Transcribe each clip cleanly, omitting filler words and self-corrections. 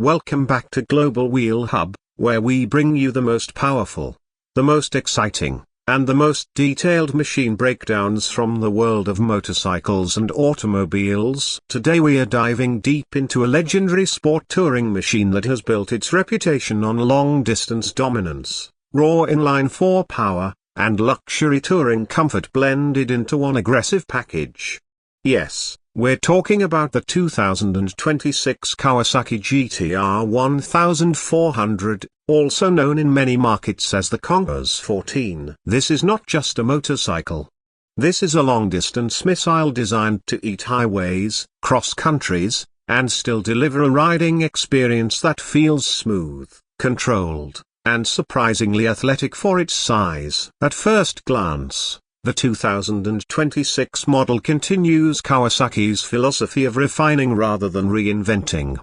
Welcome back to Global Wheel Hub, where we bring you the most powerful, the most exciting, and the most detailed machine breakdowns from the world of motorcycles and automobiles. Today we are diving deep into a legendary sport touring machine that has built its reputation on long-distance dominance, raw inline-four power, and luxury touring comfort blended into one aggressive package. Yes, we're talking about the 2026 Kawasaki GTR 1400, also known in many markets as the Conqueror's 14. This is not just a motorcycle. This is a long-distance missile designed to eat highways, cross countries, and still deliver a riding experience that feels smooth, controlled, and surprisingly athletic for its size. At first glance, the 2026 model continues Kawasaki's philosophy of refining rather than reinventing.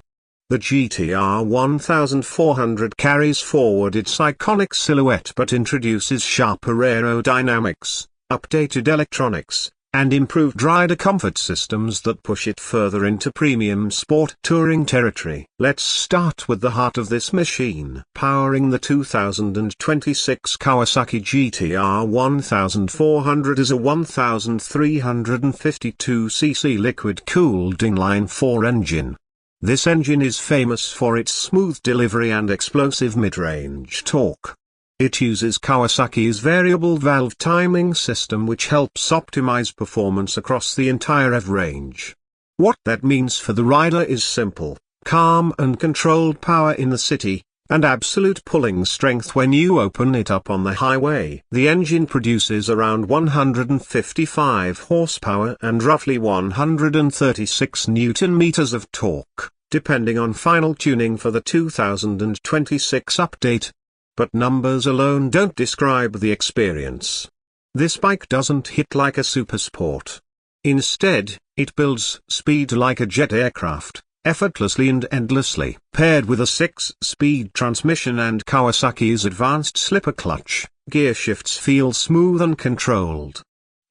The GTR 1400 carries forward its iconic silhouette but introduces sharper aerodynamics, updated electronics, and improved rider comfort systems that push it further into premium sport touring territory. Let's start with the heart of this machine. Powering the 2026 Kawasaki GTR 1400 is a 1352cc liquid-cooled inline-four engine. This engine is famous for its smooth delivery and explosive mid-range torque. It uses Kawasaki's variable valve timing system, which helps optimize performance across the entire EV range. What that means for the rider is simple: calm and controlled power in the city, and absolute pulling strength when you open it up on the highway. The engine produces around 155 horsepower and roughly 136 Newton-meters of torque, depending on final tuning for the 2026 update. But numbers alone don't describe the experience. This bike doesn't hit like a supersport. Instead, it builds speed like a jet aircraft, effortlessly and endlessly. Paired with a 6-speed transmission and Kawasaki's advanced slipper clutch, gear shifts feel smooth and controlled.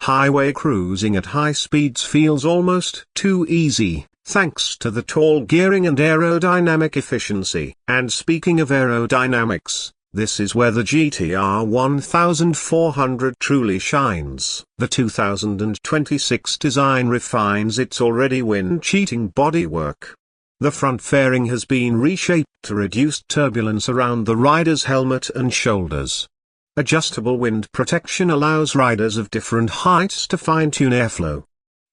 Highway cruising at high speeds feels almost too easy, thanks to the tall gearing and aerodynamic efficiency. And speaking of aerodynamics, this is where the GTR 1400 truly shines. The 2026 design refines its already wind-cheating bodywork. The front fairing has been reshaped to reduce turbulence around the rider's helmet and shoulders. Adjustable wind protection allows riders of different heights to fine-tune airflow.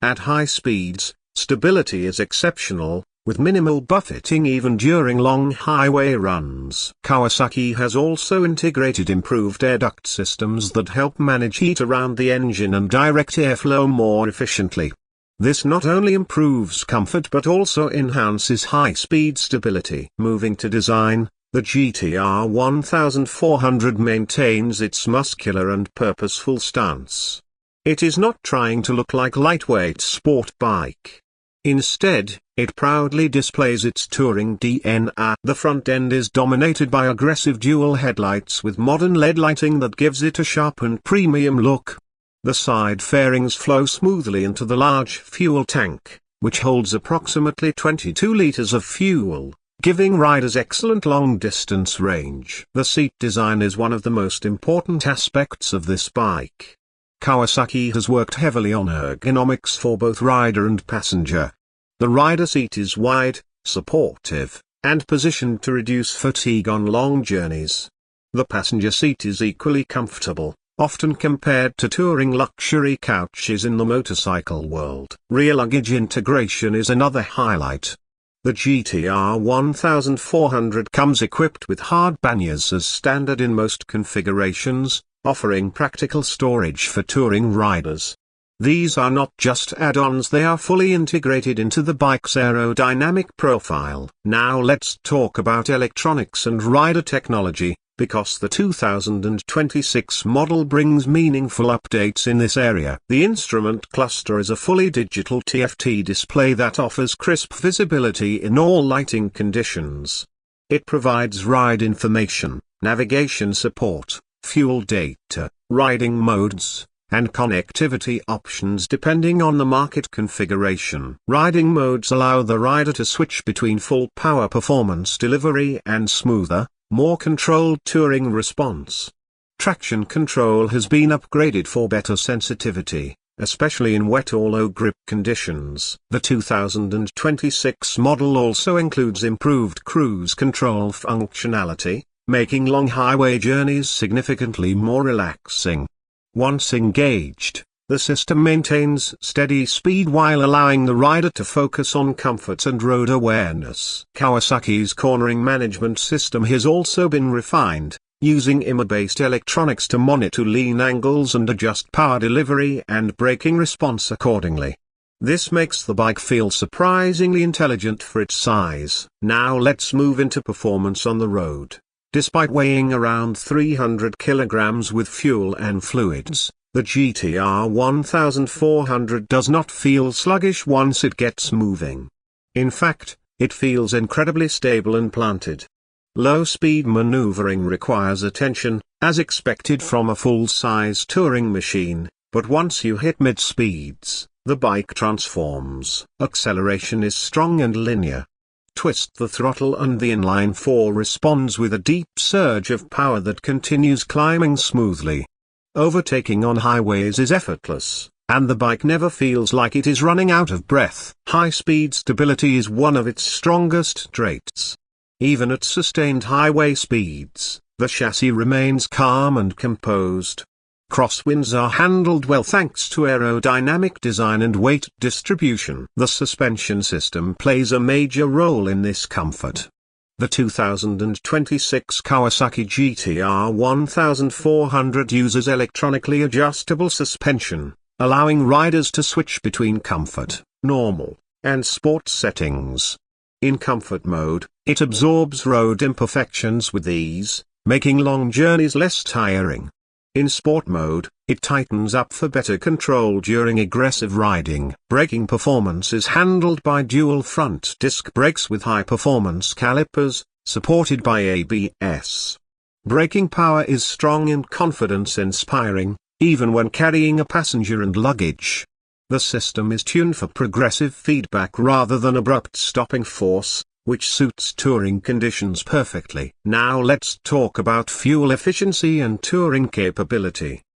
At high speeds, stability is exceptional, with minimal buffeting even during long highway runs. Kawasaki has also integrated improved air duct systems that help manage heat around the engine and direct airflow more efficiently. This not only improves comfort but also enhances high-speed stability. Moving to design, the GTR 1400 maintains its muscular and purposeful stance. It is not trying to look like a lightweight sport bike. Instead, it proudly displays its touring DNA. The front end is dominated by aggressive dual headlights with modern LED lighting that gives it a sharp and premium look. The side fairings flow smoothly into the large fuel tank, which holds approximately 22 liters of fuel, giving riders excellent long-distance range. The seat design is one of the most important aspects of this bike. Kawasaki has worked heavily on ergonomics for both rider and passenger. The rider seat is wide, supportive, and positioned to reduce fatigue on long journeys. The passenger seat is equally comfortable, often compared to touring luxury couches in the motorcycle world. Rear luggage integration is another highlight. The GTR 1400 comes equipped with hard panniers as standard in most configurations, offering practical storage for touring riders. These are not just add-ons, they are fully integrated into the bike's aerodynamic profile. Now let's talk about electronics and rider technology, because the 2026 model brings meaningful updates in this area. The instrument cluster is a fully digital TFT display that offers crisp visibility in all lighting conditions. It provides ride information, navigation support, fuel data, riding modes, and connectivity options depending on the market configuration. Riding modes allow the rider to switch between full power performance delivery and smoother, more controlled touring response. Traction control has been upgraded for better sensitivity, especially in wet or low grip conditions. The 2026 model also includes improved cruise control functionality, making long highway journeys significantly more relaxing. Once engaged, the system maintains steady speed while allowing the rider to focus on comfort and road awareness. Kawasaki's cornering management system has also been refined, using image-based electronics to monitor lean angles and adjust power delivery and braking response accordingly. This makes the bike feel surprisingly intelligent for its size. Now let's move into performance on the road. Despite weighing around 300 kilograms with fuel and fluids, the GTR 1400 does not feel sluggish once it gets moving. In fact, it feels incredibly stable and planted. Low-speed maneuvering requires attention, as expected from a full-size touring machine, but once you hit mid-speeds, the bike transforms. Acceleration is strong and linear. Twist the throttle and the inline-four responds with a deep surge of power that continues climbing smoothly. Overtaking on highways is effortless, and the bike never feels like it is running out of breath. High-speed stability is one of its strongest traits. Even at sustained highway speeds, the chassis remains calm and composed. Crosswinds are handled well thanks to aerodynamic design and weight distribution. The suspension system plays a major role in this comfort. The 2026 Kawasaki GTR 1400 uses electronically adjustable suspension, allowing riders to switch between comfort, normal, and sport settings. In comfort mode, it absorbs road imperfections with ease, making long journeys less tiring. In sport mode, it tightens up for better control during aggressive riding. Braking performance is handled by dual front disc brakes with high-performance calipers, supported by ABS. Braking power is strong and confidence-inspiring, even when carrying a passenger and luggage. The system is tuned for progressive feedback rather than abrupt stopping force, which suits touring conditions perfectly. Now let's talk about fuel efficiency and touring capability.